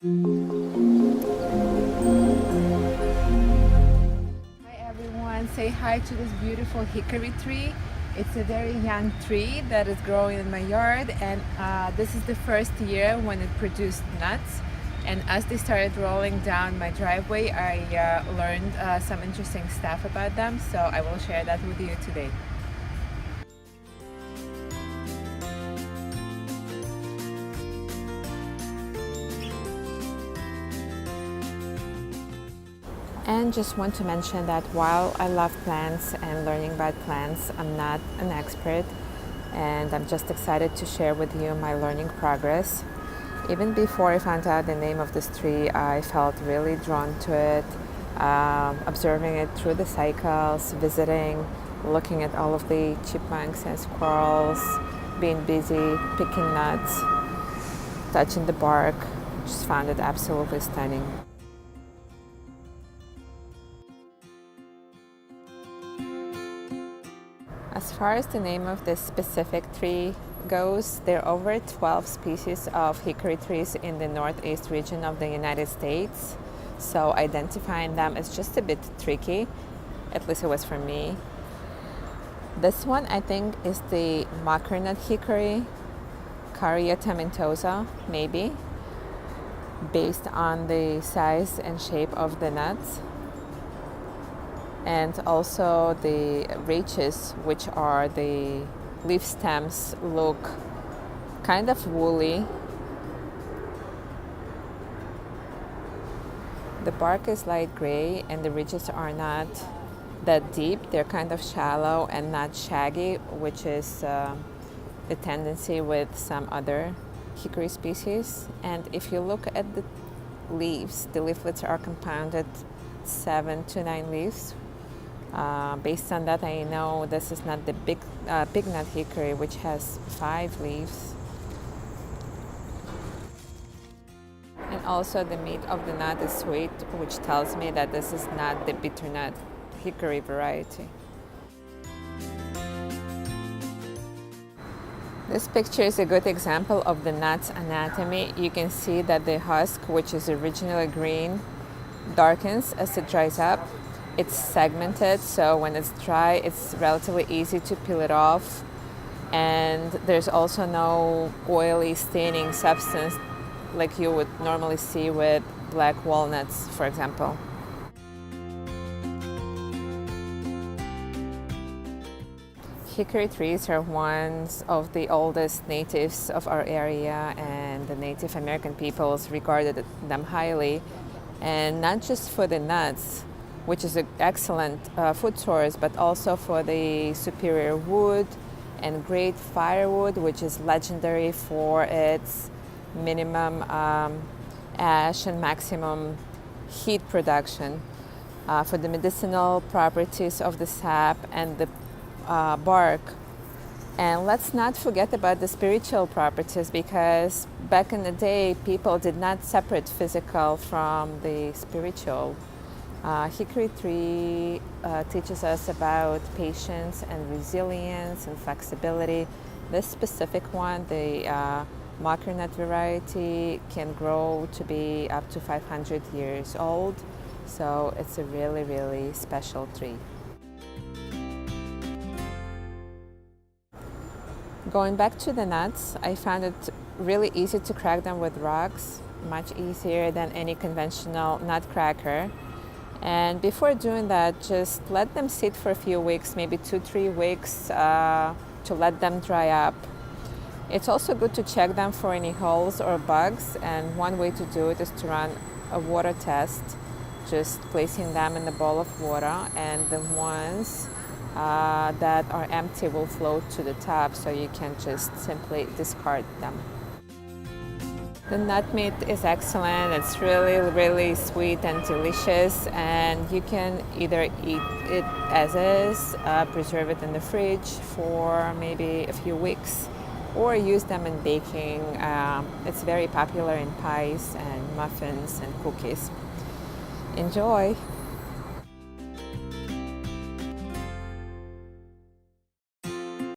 Hi everyone, say hi to this beautiful hickory tree. It's a very young tree that is growing in my yard, and this is the first year when it produced nuts. And as they started rolling down my driveway, I learned some interesting stuff about them, so I will share that with you today. And just want to mention that while I love plants and learning about plants, I'm not an expert, and I'm just excited to share with you my learning progress. Even before I found out the name of this tree, I felt really drawn to it, observing it through the cycles, visiting, looking at all of the chipmunks and squirrels, being busy, picking nuts, touching the bark. Just found it absolutely stunning. As far as the name of this specific tree goes, there are over 12 species of hickory trees in the northeast region of the United States. So identifying them is just a bit tricky, at least it was for me. This one I think is the Mockernut hickory, Carya Tomentosa, maybe, based on the size and shape of the nuts. And also the rachis, which are the leaf stems, look kind of woolly. The bark is light gray and the ridges are not that deep. They're kind of shallow and not shaggy, which is the tendency with some other hickory species. And if you look at the leaves, the leaflets are compounded 7 to 9 leaves. Based on that, I know this is not the big nut hickory, which has 5 leaves. And also the meat of the nut is sweet, which tells me that this is not the bitternut hickory variety. This picture is a good example of the nut's anatomy. You can see that the husk, which is originally green, darkens as it dries up. It's segmented, so when it's dry, it's relatively easy to peel it off. And there's also no oily staining substance like you would normally see with black walnuts, for example. Hickory trees are ones of the oldest natives of our area, and the Native American peoples regarded them highly, and not just for the nuts, which is an excellent food source, but also for the superior wood and great firewood, which is legendary for its minimum ash and maximum heat production, for the medicinal properties of the sap and the bark. And let's not forget about the spiritual properties, because back in the day, people did not separate physical from the spiritual. Hickory tree teaches us about patience and resilience and flexibility. This specific one, the Mockernut variety, can grow to be up to 500 years old. So it's a really, really special tree. Going back to the nuts, I found it really easy to crack them with rocks, much easier than any conventional nut cracker. And before doing that, just let them sit for a few weeks, maybe 2-3 weeks, to let them dry up. It's also good to check them for any holes or bugs, and one way to do it is to run a water test, just placing them in a bowl of water, and the ones that are empty will float to the top, so you can just simply discard them. The nut meat is excellent. It's really, really sweet and delicious, and you can either eat it as is, preserve it in the fridge for maybe a few weeks, or use them in baking. It's very popular in pies and muffins and cookies. Enjoy!